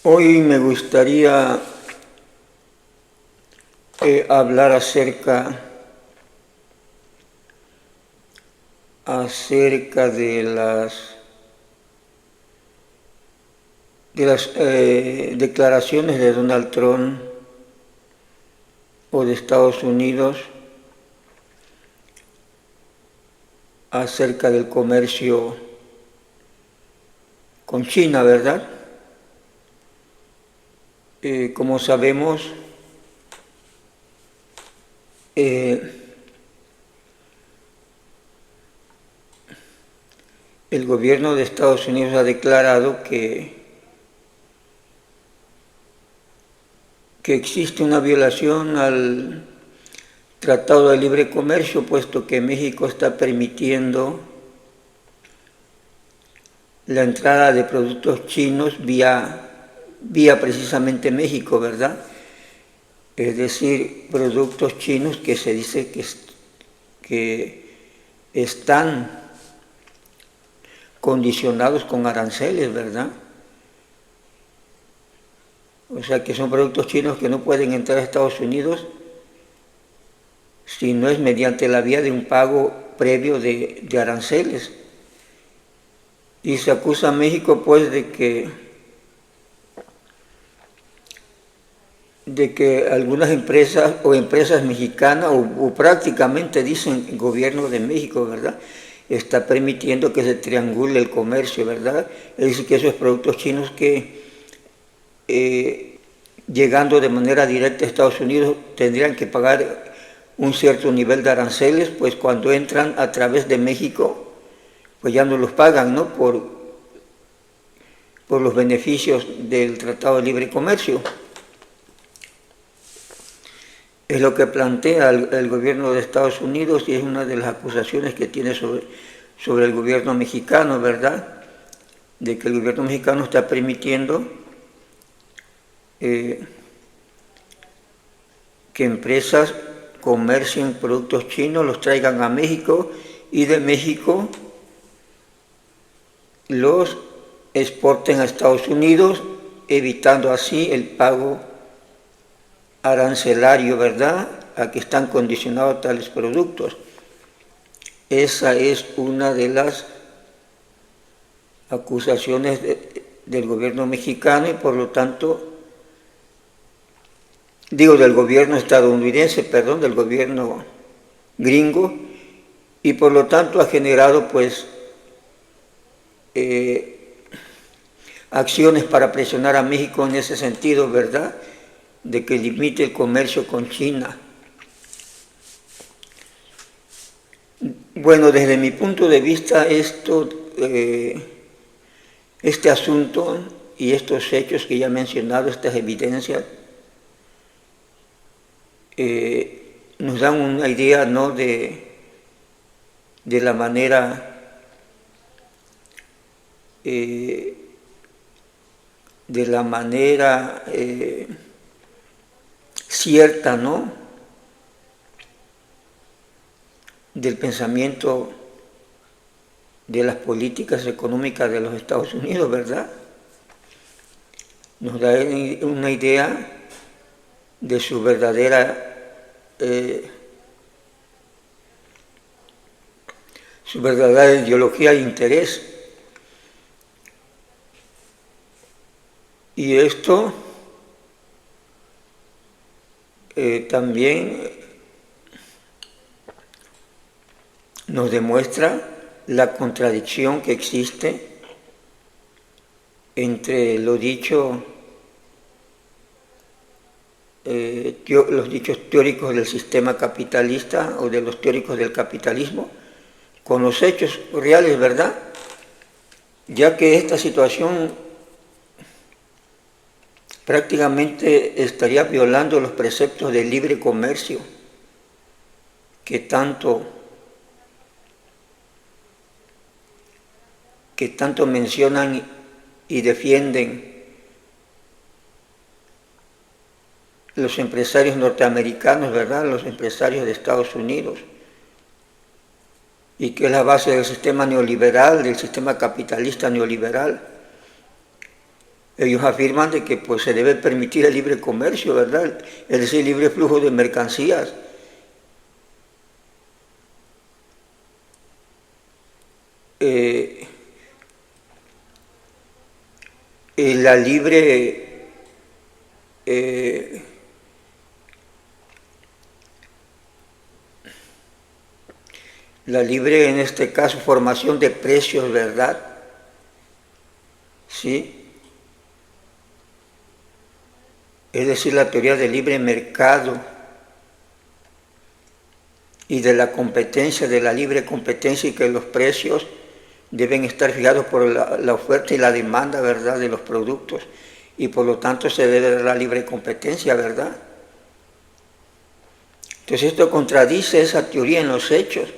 Hoy me gustaría hablar acerca de las declaraciones de Donald Trump o de Estados Unidos acerca del comercio con China, ¿verdad? Como sabemos, el gobierno de Estados Unidos ha declarado que existe una violación al Tratado de Libre Comercio, puesto que México está permitiendo la entrada de productos chinos vía precisamente México, ¿verdad? Es decir, productos chinos que se dice que están condicionados con aranceles, ¿verdad? O sea, que son productos chinos que no pueden entrar a Estados Unidos si no es mediante la vía de un pago previo de aranceles. Y se acusa a México, pues, de que algunas empresas o empresas mexicanas, o prácticamente dicen el gobierno de México, ¿verdad?, está permitiendo que se triangule el comercio, ¿verdad? Es decir, que esos productos chinos que llegando de manera directa a Estados Unidos tendrían que pagar un cierto nivel de aranceles, pues cuando entran a través de México, pues ya no los pagan, ¿no?, por los beneficios del Tratado de Libre Comercio. Es lo que plantea el gobierno de Estados Unidos y es una de las acusaciones que tiene sobre el gobierno mexicano, ¿verdad?, de que el gobierno mexicano está permitiendo que empresas comercien productos chinos, los traigan a México y de México los exporten a Estados Unidos, evitando así el pago arancelario, ¿verdad?, a que están condicionados tales productos. Esa es una de las acusaciones del gobierno mexicano y por lo tanto, del gobierno estadounidense, perdón, del gobierno gringo, y por lo tanto ha generado, pues, acciones para presionar a México en ese sentido, ¿verdad?, de que limite el comercio con China. Bueno, desde mi punto de vista, este asunto y estos hechos que ya he mencionado, estas evidencias, nos dan una idea, ¿no?, de la manera cierta, ¿no?, del pensamiento de las políticas económicas de los Estados Unidos, ¿verdad? Nos da una idea de su verdadera ideología e interés. Y esto también nos demuestra la contradicción que existe entre los dichos teóricos del sistema capitalista o de los teóricos del capitalismo con los hechos reales, ¿verdad? Ya que esta situación prácticamente estaría violando los preceptos del libre comercio que tanto mencionan y defienden los empresarios norteamericanos, ¿verdad?, los empresarios de Estados Unidos, y que es la base del sistema neoliberal, del sistema capitalista neoliberal. Ellos afirman de que pues, se debe permitir el libre comercio, ¿verdad? Es decir, libre flujo de mercancías. La libre en este caso formación de precios, ¿verdad? ¿Sí? Es decir, la teoría del libre mercado y de la competencia, de la libre competencia, y que los precios deben estar fijados por la oferta y la demanda, ¿verdad?, de los productos, y por lo tanto se debe dar la libre competencia, ¿verdad? Entonces esto contradice esa teoría en los hechos.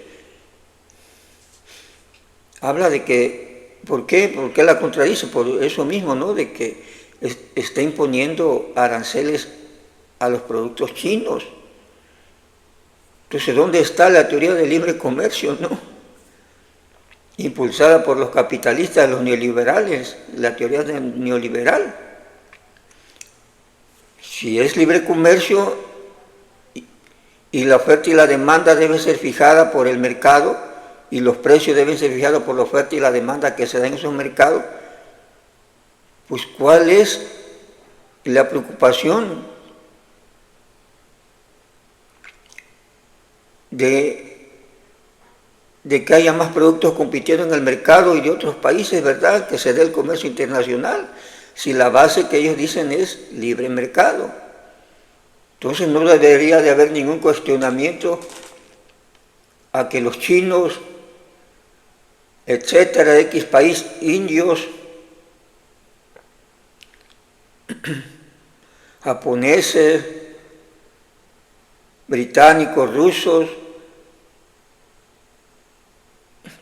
Habla de que, ¿por qué? ¿Por qué la contradice? Por eso mismo, ¿no?, de que está imponiendo aranceles a los productos chinos. Entonces, ¿dónde está la teoría del libre comercio, no? Impulsada por los capitalistas, los neoliberales, la teoría neoliberal. Si es libre comercio y la oferta y la demanda deben ser fijada por el mercado y los precios deben ser fijados por la oferta y la demanda que se da en esos mercados, pues ¿cuál es la preocupación de que haya más productos compitiendo en el mercado y de otros países, ¿verdad?, que se dé el comercio internacional, si la base que ellos dicen es libre mercado? Entonces no debería de haber ningún cuestionamiento a que los chinos, etcétera, X país, indios, japoneses, británicos, rusos,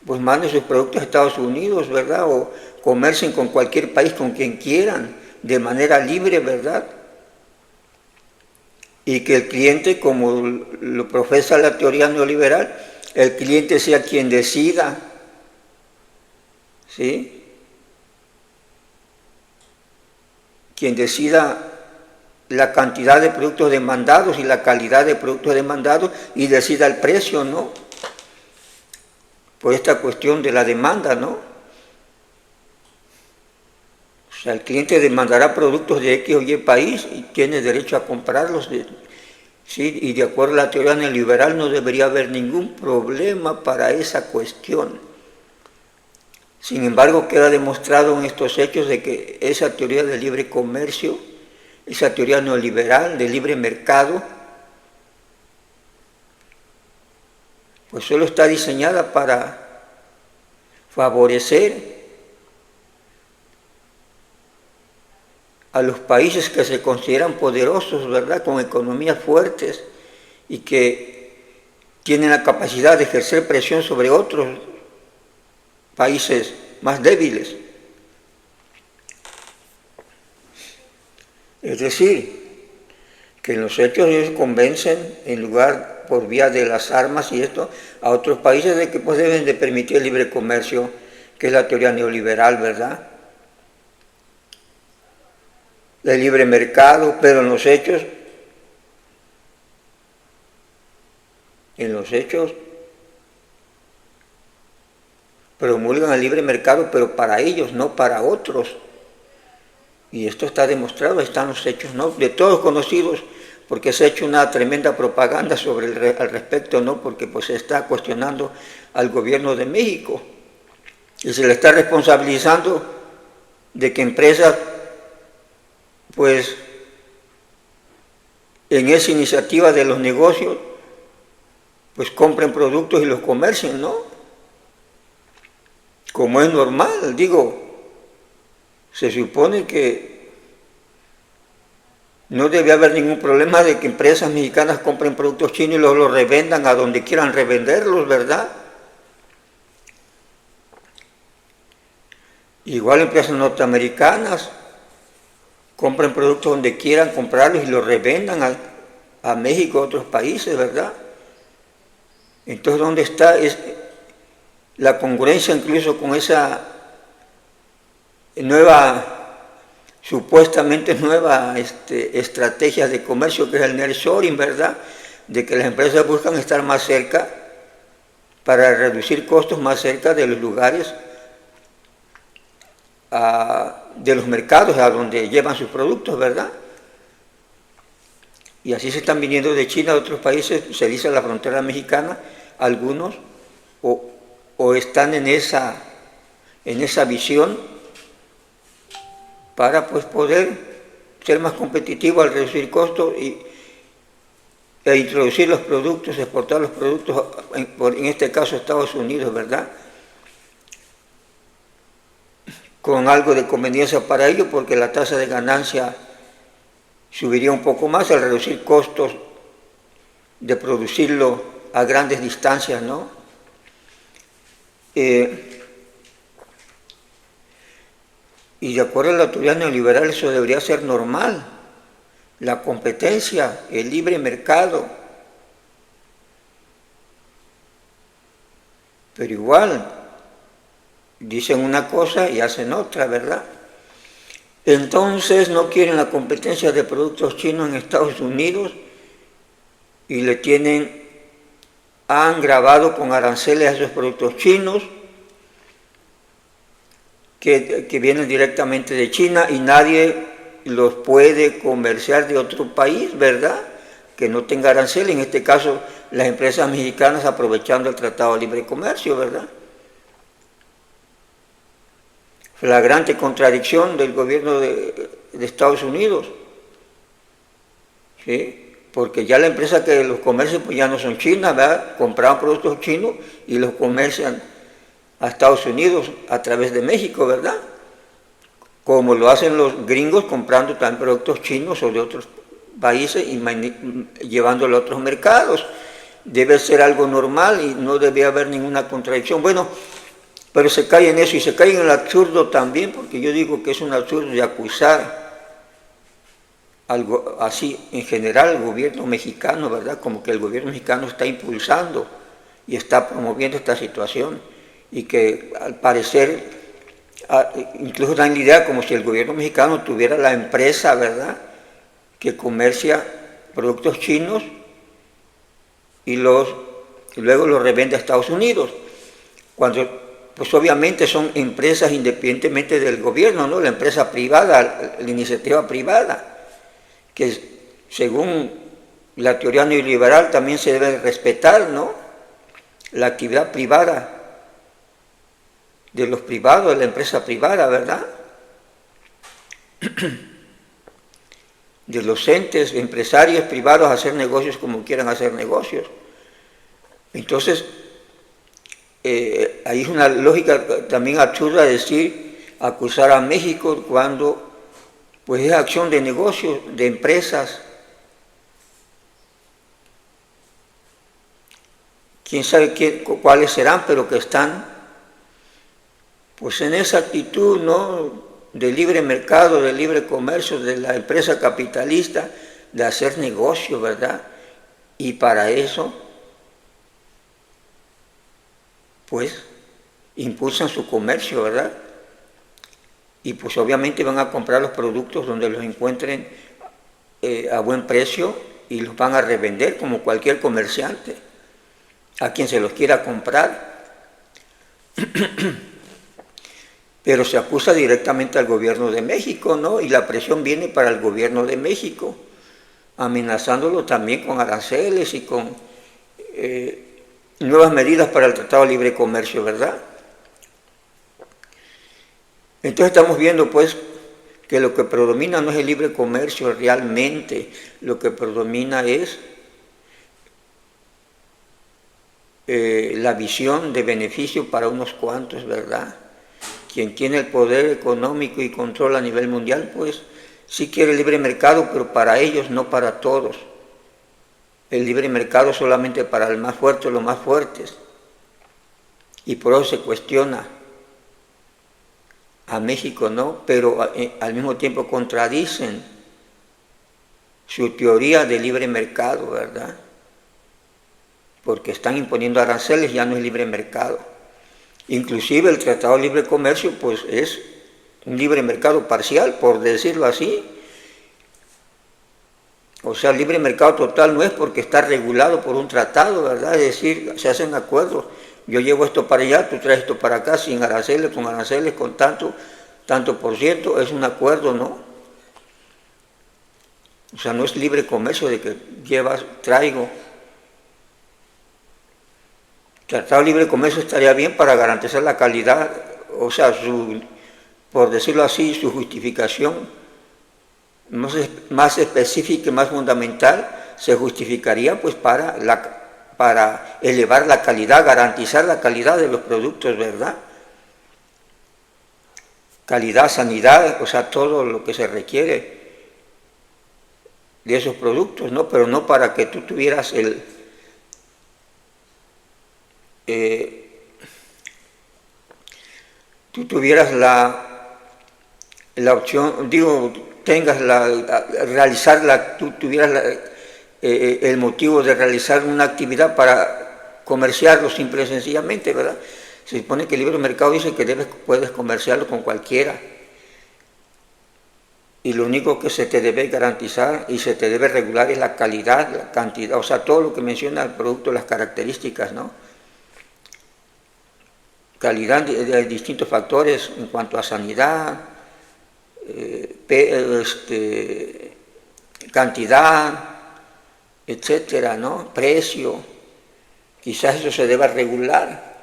pues manden sus productos a Estados Unidos, ¿verdad?, o comercien con cualquier país, con quien quieran, de manera libre, ¿verdad? Y que el cliente, como lo profesa la teoría neoliberal, el cliente sea quien decida, ¿sí?, quien decida la cantidad de productos demandados y la calidad de productos demandados y decida el precio, ¿no?, por esta cuestión de la demanda, ¿no? O sea, el cliente demandará productos de X o Y país y tiene derecho a comprarlos, ¿sí? Y de acuerdo a la teoría neoliberal no debería haber ningún problema para esa cuestión. Sin embargo, queda demostrado en estos hechos de que esa teoría del libre comercio, esa teoría neoliberal del libre mercado, pues solo está diseñada para favorecer a los países que se consideran poderosos, ¿verdad?, con economías fuertes y que tienen la capacidad de ejercer presión sobre otros países más débiles. Es decir, que en los hechos ellos convencen, en lugar por vía de las armas y esto, a otros países de que pues deben de permitir el libre comercio, que es la teoría neoliberal, ¿verdad?, del libre mercado, pero en los hechos promulgan el libre mercado, pero para ellos, no para otros. Y esto está demostrado, están los hechos, ¿no?, de todos conocidos, porque se ha hecho una tremenda propaganda al respecto, ¿no?, porque pues se está cuestionando al gobierno de México y se le está responsabilizando de que empresas, pues, en esa iniciativa de los negocios, pues compren productos y los comercien, ¿no?, como es normal. Digo, se supone que no debe haber ningún problema de que empresas mexicanas compren productos chinos y los revendan a donde quieran revenderlos, ¿verdad? Igual empresas norteamericanas compren productos donde quieran comprarlos y los revendan a México, a otros países, ¿verdad? Entonces, ¿dónde está la congruencia incluso con esa nueva supuestamente nueva estrategia de comercio, que es el nearshoring, ¿verdad? De que las empresas buscan estar más cerca para reducir costos, más cerca de los lugares, de los mercados a donde llevan sus productos, ¿verdad? Y así se están viniendo de China a otros países, se dice la frontera mexicana, algunos, o están en esa visión para pues poder ser más competitivo al reducir costos e introducir los productos, exportar los productos, en este caso Estados Unidos, ¿verdad? Con algo de conveniencia para ello, porque la tasa de ganancia subiría un poco más al reducir costos de producirlo a grandes distancias, ¿no? Y de acuerdo a la teoría neoliberal eso debería ser normal, la competencia, el libre mercado. Pero igual, dicen una cosa y hacen otra, ¿verdad? Entonces no quieren la competencia de productos chinos en Estados Unidos y han grabado con aranceles a esos productos chinos que vienen directamente de China y nadie los puede comerciar de otro país, ¿verdad? Que no tenga aranceles, en este caso las empresas mexicanas aprovechando el Tratado de Libre Comercio, ¿verdad? Flagrante contradicción del gobierno de Estados Unidos, ¿sí? Porque ya la empresa que los comercia pues ya no son chinas, ¿verdad? Compraban productos chinos y los comercian a Estados Unidos a través de México, ¿verdad? Como lo hacen los gringos comprando también productos chinos o de otros países y llevándolo a otros mercados. Debe ser algo normal y no debe haber ninguna contradicción. Bueno, pero se cae en eso y se cae en el absurdo también, porque yo digo que es un absurdo de acusar algo así en general al gobierno mexicano, ¿verdad? Como que el gobierno mexicano está impulsando y está promoviendo esta situación y que al parecer incluso dan la idea como si el gobierno mexicano tuviera la empresa, ¿verdad?, que comercia productos chinos y luego los revende a Estados Unidos, cuando pues obviamente son empresas independientemente del gobierno, ¿no? La empresa privada, la iniciativa privada, que según la teoría neoliberal también se debe respetar, ¿no?, la actividad privada de los privados, de la empresa privada, ¿verdad? De los entes empresarios privados hacer negocios como quieran hacer negocios. Entonces, ahí es una lógica también absurda acusar a México cuando pues es acción de negocios, de empresas. Quién sabe cuáles serán, pero que están pues en esa actitud, ¿no?, de libre mercado, de libre comercio, de la empresa capitalista, de hacer negocio, ¿verdad? Y para eso pues impulsan su comercio, ¿verdad? Y pues obviamente van a comprar los productos donde los encuentren a buen precio y los van a revender como cualquier comerciante a quien se los quiera comprar. Pero se acusa directamente al gobierno de México, ¿no? Y la presión viene para el gobierno de México, amenazándolo también con aranceles y con nuevas medidas para el Tratado de Libre Comercio, ¿verdad? Entonces estamos viendo pues que lo que predomina no es el libre comercio realmente, lo que predomina es la visión de beneficio para unos cuantos, ¿verdad? Quien tiene el poder económico y control a nivel mundial, pues sí quiere el libre mercado, pero para ellos, no para todos. El libre mercado solamente para el más fuerte o los más fuertes. Y por eso se cuestiona a México, ¿no? Pero al mismo tiempo contradicen su teoría de libre mercado, ¿verdad? Porque están imponiendo aranceles, ya no es libre mercado. Inclusive el Tratado de Libre Comercio pues es un libre mercado parcial, por decirlo así. O sea, el libre mercado total no es porque está regulado por un tratado, ¿verdad? Es decir, se hacen acuerdos. Yo llevo esto para allá, tú traes esto para acá, sin aranceles, con tanto por ciento, es un acuerdo, ¿no? O sea, no es libre comercio de que traigo. Tratado de libre comercio estaría bien para garantizar la calidad, o sea, por decirlo así, su justificación más específica y más fundamental se justificaría pues para elevar la calidad, garantizar la calidad de los productos, ¿verdad? Calidad, sanidad, o sea, todo lo que se requiere de esos productos, ¿no? Pero no para que tú tuvieras la opción, digo, tú tuvieras el motivo de realizar una actividad para comerciarlo simple y sencillamente, ¿verdad? Se supone que el libre mercado dice que puedes comerciarlo con cualquiera. Y lo único que se te debe garantizar y se te debe regular es la calidad, la cantidad, o sea, todo lo que menciona el producto, las características, ¿no? Calidad de distintos factores en cuanto a sanidad, cantidad, etcétera, ¿no? Precio, quizás eso se deba regular,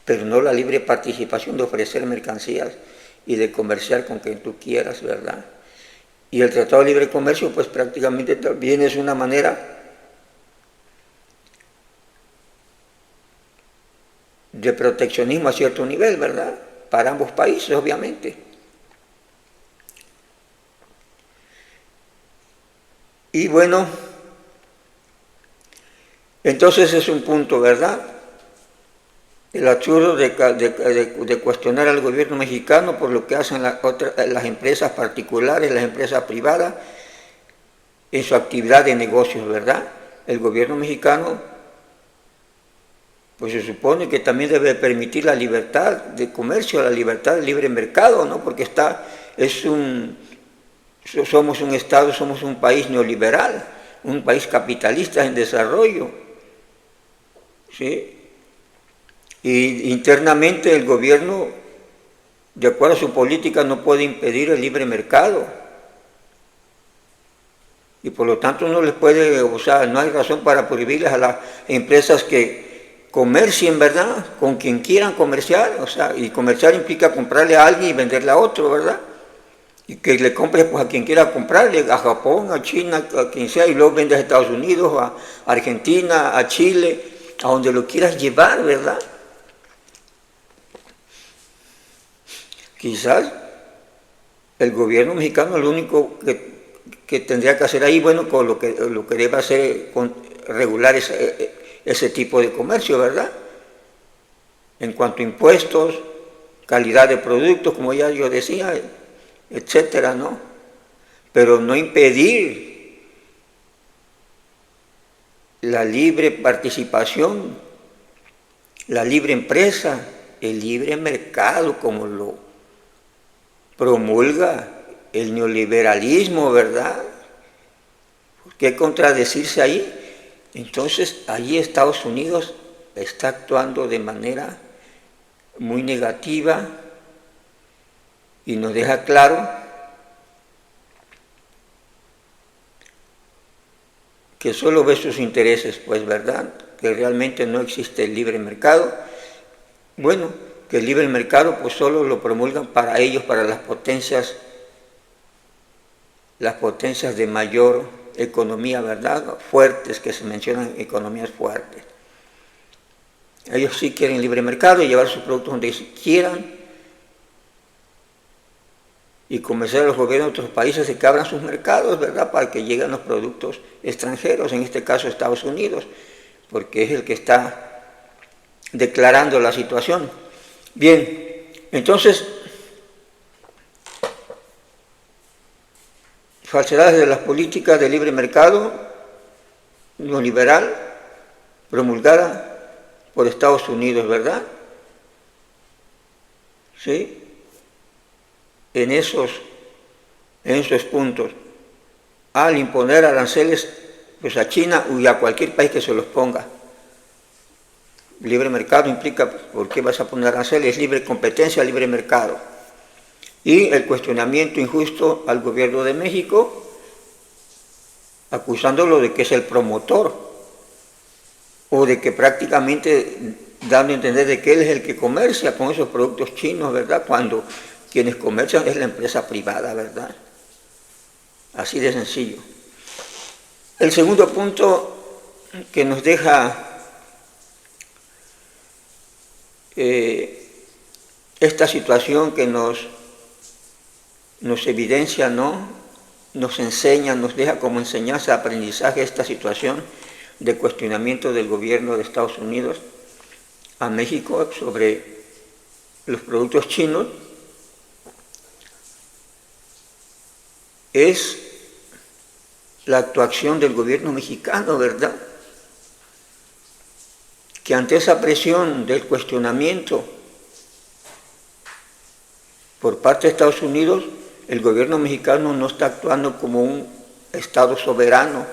pero no la libre participación de ofrecer mercancías y de comerciar con quien tú quieras, ¿verdad? Y el Tratado de Libre Comercio, pues prácticamente también es una manera de proteccionismo a cierto nivel, ¿verdad? Para ambos países, obviamente. Y bueno, entonces es un punto, ¿verdad? El absurdo de cuestionar al gobierno mexicano por lo que hacen las empresas particulares, las empresas privadas, en su actividad de negocios, ¿verdad? El gobierno mexicano, pues se supone que también debe permitir la libertad de comercio, la libertad del libre mercado, ¿no? Porque somos un Estado, somos un país neoliberal, un país capitalista en desarrollo, ¿sí? Y internamente el gobierno, de acuerdo a su política, no puede impedir el libre mercado. Y por lo tanto no les puede, o sea, no hay razón para prohibirles a las empresas que comercien, ¿verdad? Con quien quieran comerciar, o sea, y comerciar implica comprarle a alguien y venderle a otro, ¿verdad? Y que le compres pues a quien quiera comprarle, a Japón, a China, a quien sea, y luego vendes a Estados Unidos, a Argentina, a Chile, a donde lo quieras llevar, ¿verdad? Quizás el gobierno mexicano lo único que tendría que hacer ahí, bueno, con lo que debe hacer regular ese tipo de comercio, ¿verdad? En cuanto a impuestos, calidad de productos, como ya yo decía, etcétera, ¿no? Pero no impedir la libre participación, la libre empresa, el libre mercado, como lo promulga el neoliberalismo, ¿verdad? ¿Por qué contradecirse ahí? Entonces, ahí Estados Unidos está actuando de manera muy negativa y nos deja claro que solo ve sus intereses, pues, ¿verdad? Que realmente no existe el libre mercado. Bueno, que el libre mercado pues solo lo promulgan para ellos, para las potencias de mayor economía, ¿verdad? Fuertes, que se mencionan economías fuertes. Ellos sí quieren libre mercado y llevar sus productos donde quieran y convencer a los gobiernos de otros países de que abran sus mercados, ¿verdad? Para que lleguen los productos extranjeros, en este caso Estados Unidos, porque es el que está declarando la situación. Bien, entonces, falsedades de las políticas de libre mercado neoliberal promulgada por Estados Unidos, ¿verdad? ¿sí? En esos puntos, al imponer aranceles pues a China y a cualquier país que se los ponga. Libre mercado implica, ¿por qué vas a poner aranceles? Libre competencia, libre mercado. Y el cuestionamiento injusto al gobierno de México, acusándolo de que es el promotor, o de que prácticamente dando a entender de que él es el que comercia con esos productos chinos, ¿verdad? Cuando quienes comercian es la empresa privada, ¿verdad? Así de sencillo. El segundo punto que nos deja esta situación que nos evidencia, ¿no? Nos enseña, nos deja como enseñanza, aprendizaje esta situación de cuestionamiento del gobierno de Estados Unidos a México sobre los productos chinos, es la actuación del gobierno mexicano, ¿verdad? Que ante esa presión del cuestionamiento por parte de Estados Unidos, el gobierno mexicano no está actuando como un Estado soberano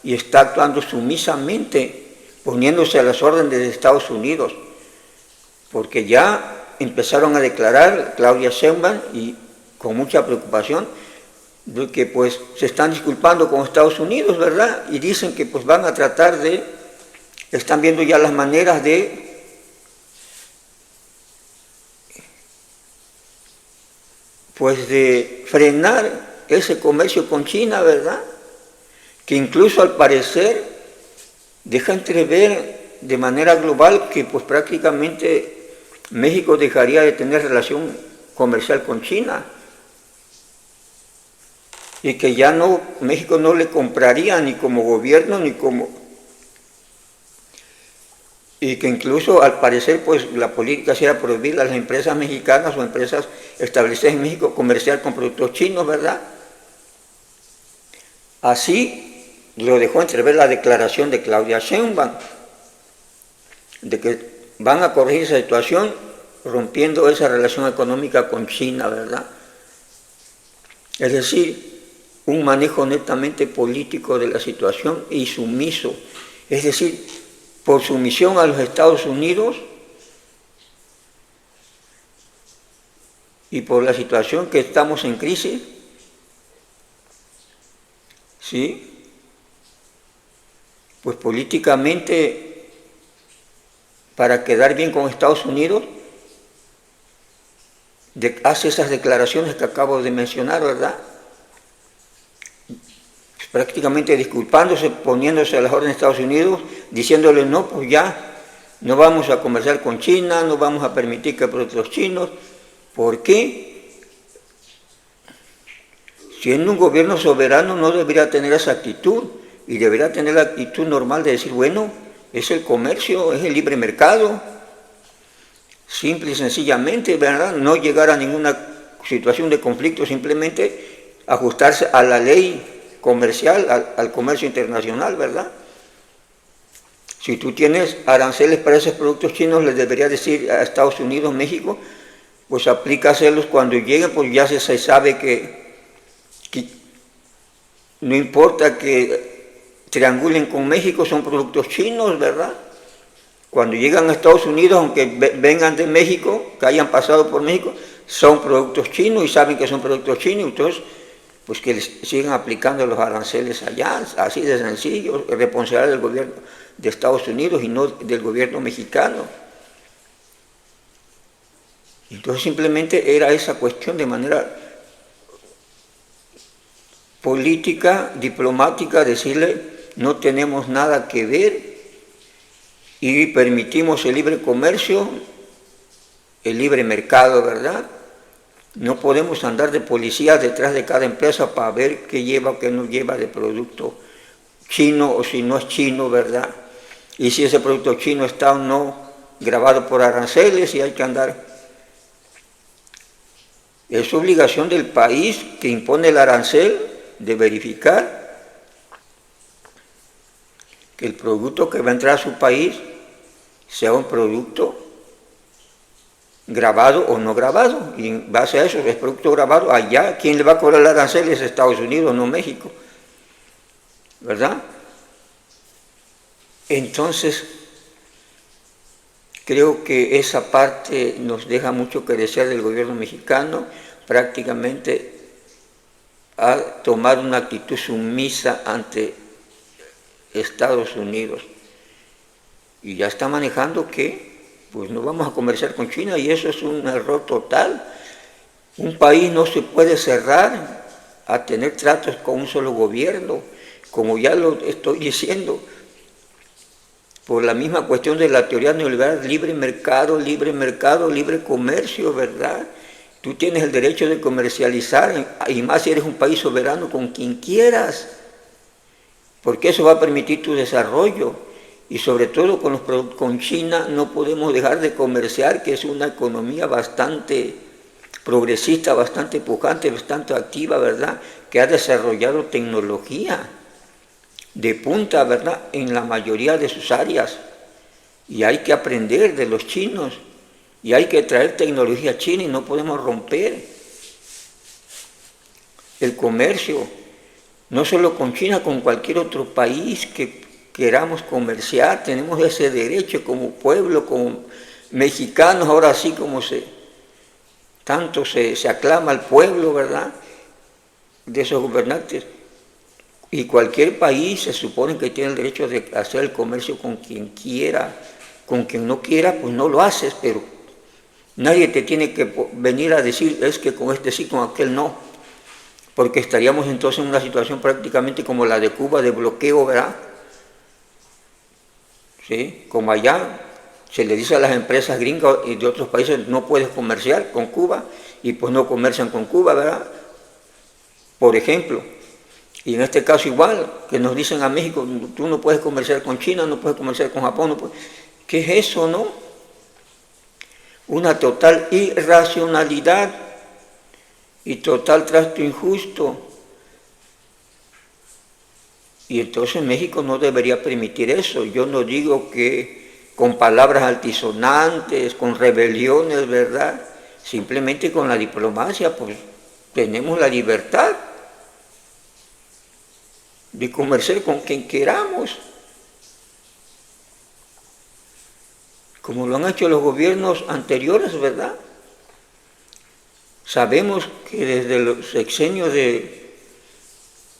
y está actuando sumisamente, poniéndose a las órdenes de Estados Unidos, porque ya empezaron a declarar Claudia Sheinbaum y con mucha preocupación de que pues se están disculpando con Estados Unidos, ¿verdad? Y dicen que pues van a tratar de, están viendo ya las maneras de pues de frenar ese comercio con China, ¿verdad? Que incluso al parecer deja entrever de manera global que pues prácticamente México dejaría de tener relación comercial con China y que ya no, México no le compraría ni como gobierno ni como... y que incluso al parecer pues la política será prohibir a las empresas mexicanas o empresas establecidas en México comerciar con productos chinos, ¿verdad? Así lo dejó entrever la declaración de Claudia Sheinbaum, de que van a corregir esa situación rompiendo esa relación económica con China, ¿verdad? Es decir, un manejo netamente político de la situación y sumiso, es decir, por sumisión a los Estados Unidos y por la situación que estamos en crisis, ¿sí? Pues políticamente, para quedar bien con Estados Unidos, hace esas declaraciones que acabo de mencionar, ¿verdad? Prácticamente disculpándose, poniéndose a las órdenes de Estados Unidos, diciéndole no, pues ya no vamos a comerciar con China, no vamos a permitir que productos chinos. ¿Por qué? Siendo un gobierno soberano no debería tener esa actitud y debería tener la actitud normal de decir, bueno, es el comercio, es el libre mercado, simple y sencillamente, ¿verdad? No llegar a ninguna situación de conflicto, simplemente ajustarse a la ley comercial, al comercio internacional, ¿verdad? Si tú tienes aranceles para esos productos chinos, les debería decir a Estados Unidos, México, pues aplícaselos cuando lleguen, pues ya se sabe que no importa que triangulen con México, son productos chinos, ¿verdad? Cuando llegan a Estados Unidos, aunque vengan de México, que hayan pasado por México, son productos chinos y saben que son productos chinos, entonces pues que les sigan aplicando los aranceles allá, así de sencillo, responsabilidad del gobierno de Estados Unidos y no del gobierno mexicano. Entonces simplemente era esa cuestión de manera política, diplomática, decirle no tenemos nada que ver y permitimos el libre comercio, el libre mercado, ¿verdad? No podemos andar de policías detrás de cada empresa para ver qué lleva o qué no lleva de producto chino o si no es chino, ¿verdad? Y si ese producto chino está o no grabado por aranceles y hay que andar. Es obligación del país que impone el arancel de verificar que el producto que va a entrar a su país sea un producto grabado o no grabado, y en base a eso es producto grabado allá. ¿Quién le va a cobrar el arancel? Es Estados Unidos, no México, ¿verdad? Entonces, creo que esa parte nos deja mucho que desear del gobierno mexicano. Prácticamente ha tomado una actitud sumisa ante Estados Unidos y ya está manejando que pues no vamos a comerciar con China, y eso es un error total. Un país no se puede cerrar a tener tratos con un solo gobierno, como ya lo estoy diciendo, por la misma cuestión de la teoría neoliberal: libre mercado, libre comercio, ¿verdad? Tú tienes el derecho de comercializar, y más si eres un país soberano, con quien quieras, porque eso va a permitir tu desarrollo. Y sobre todo con China no podemos dejar de comerciar, que es una economía bastante progresista, bastante pujante, bastante activa, ¿verdad? Que ha desarrollado tecnología de punta, ¿verdad?, en la mayoría de sus áreas. Y hay que aprender de los chinos, y hay que traer tecnología china, y no podemos romper el comercio, no solo con China, con cualquier otro país que queramos comerciar. Tenemos ese derecho como pueblo, como mexicanos. Ahora sí, como tanto se aclama al pueblo, ¿verdad?, de esos gobernantes. Y cualquier país se supone que tiene el derecho de hacer el comercio con quien quiera. Con quien no quiera, pues no lo haces, pero nadie te tiene que venir a decir, es que con este sí, con aquel no, porque estaríamos entonces en una situación prácticamente como la de Cuba, de bloqueo, ¿verdad? ¿Sí? Como allá se le dice a las empresas gringas y de otros países: no puedes comerciar con Cuba, y pues no comercian con Cuba, ¿verdad? Por ejemplo. Y en este caso igual, que nos dicen a México: tú no puedes comerciar con China, no puedes comerciar con Japón, no puedes. ¿Qué es eso, no? Una total irracionalidad y total trato injusto. Y entonces México no debería permitir eso. Yo no digo que con palabras altisonantes, con rebeliones, ¿verdad? Simplemente con la diplomacia, pues tenemos la libertad de comerciar con quien queramos, como lo han hecho los gobiernos anteriores, ¿verdad? Sabemos que desde los sexenios de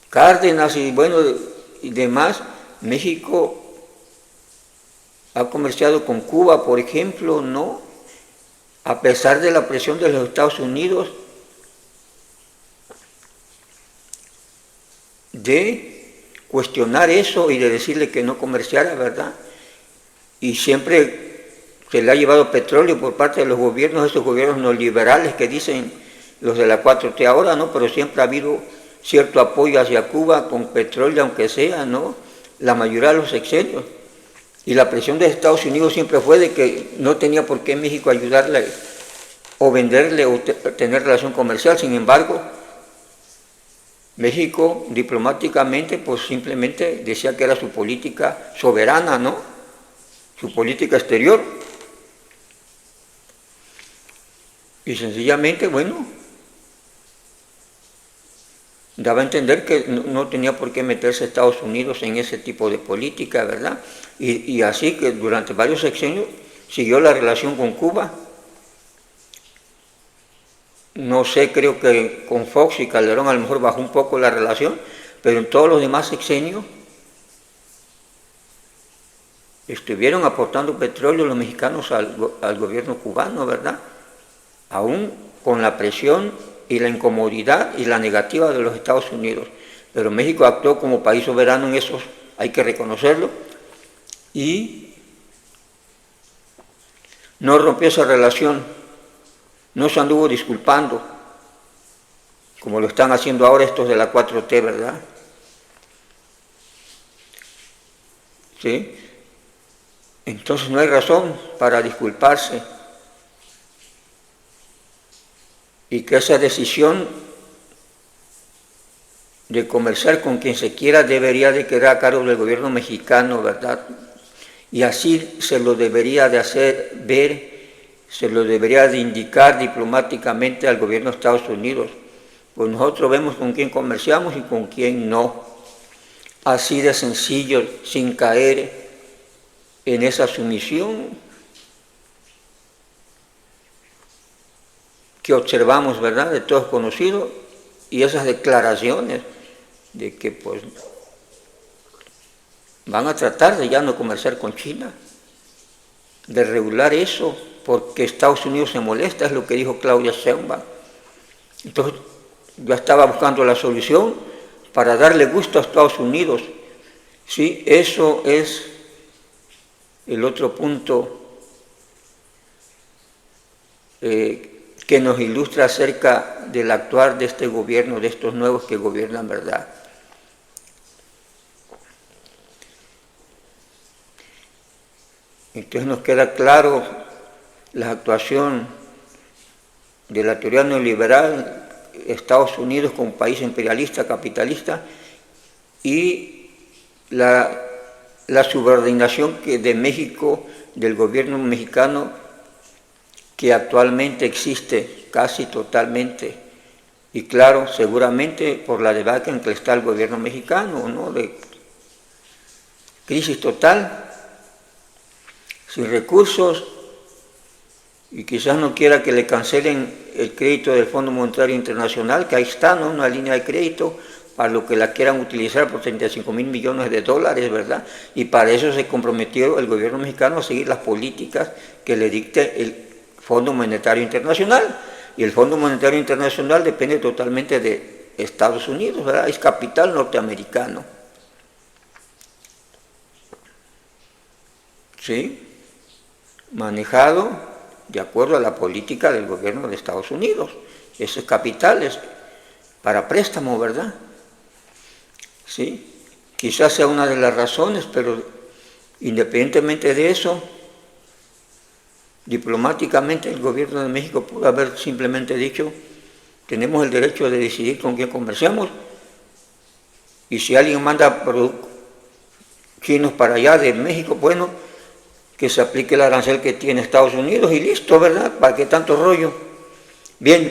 Cárdenas y bueno, y demás, México ha comerciado con Cuba, por ejemplo, ¿no? A pesar de la presión de los Estados Unidos de cuestionar eso y de decirle que no comerciara, ¿verdad? Y siempre se le ha llevado petróleo por parte de los gobiernos, esos gobiernos neoliberales que dicen los de la 4T ahora, ¿no? Pero siempre ha habido cierto apoyo hacia Cuba con petróleo, aunque sea, ¿no?, la mayoría de los sexenios. Y la presión de Estados Unidos siempre fue de que no tenía por qué México ayudarle o venderle o tener relación comercial. Sin embargo, México diplomáticamente pues simplemente decía que era su política soberana, ¿no?, su política exterior. Y sencillamente, bueno, daba a entender que no tenía por qué meterse Estados Unidos en ese tipo de política, ¿verdad? Y así que durante varios sexenios siguió la relación con Cuba. No sé, creo que con Fox y Calderón a lo mejor bajó un poco la relación, pero en todos los demás sexenios estuvieron aportando petróleo los mexicanos al gobierno cubano, ¿verdad? Aún con la presión y la incomodidad y la negativa de los Estados Unidos. Pero México actuó como país soberano en eso, hay que reconocerlo, y no rompió esa relación, no se anduvo disculpando, como lo están haciendo ahora estos de la 4T, ¿verdad? ¿Sí? Entonces no hay razón para disculparse. Y que esa decisión de comerciar con quien se quiera debería de quedar a cargo del gobierno mexicano, ¿verdad? Y así se lo debería de hacer ver se lo debería de indicar diplomáticamente al gobierno de Estados Unidos, pues nosotros vemos con quién comerciamos y con quién no. Así de sencillo, sin caer en esa sumisión que observamos, ¿verdad?, de todos conocidos, y esas declaraciones de que pues van a tratar de ya no comerciar con China, de regular eso, porque Estados Unidos se molesta, es lo que dijo Claudia Sheinbaum. Entonces, yo estaba buscando la solución para darle gusto a Estados Unidos. Sí, eso es el otro punto que nos ilustra acerca del actuar de este gobierno, de estos nuevos que gobiernan, ¿verdad? Entonces nos queda claro la actuación de la teoría neoliberal, Estados Unidos como país imperialista, capitalista, y la subordinación de México, del gobierno mexicano, que actualmente existe casi totalmente, y claro, seguramente por la debacle en que está el gobierno mexicano, ¿no?, de crisis total, sin recursos, y quizás no quiera que le cancelen el crédito del Fondo Monetario Internacional, que ahí está, ¿no?, una línea de crédito para lo que la quieran utilizar por 35,000 millones de dólares, ¿verdad? Y para eso se comprometió el gobierno mexicano a seguir las políticas que le dicte el Fondo Monetario Internacional, y el Fondo Monetario Internacional depende totalmente de Estados Unidos, ¿verdad? Es capital norteamericano. ¿Sí? Manejado de acuerdo a la política del gobierno de Estados Unidos. Esos capitales para préstamo, ¿verdad? ¿Sí? Quizás sea una de las razones, pero independientemente de eso, diplomáticamente el gobierno de México pudo haber simplemente dicho: tenemos el derecho de decidir con quién comerciamos, y si alguien manda productos chinos para allá de México, bueno, que se aplique el arancel que tiene Estados Unidos y listo, ¿verdad? ¿Para qué tanto rollo? Bien.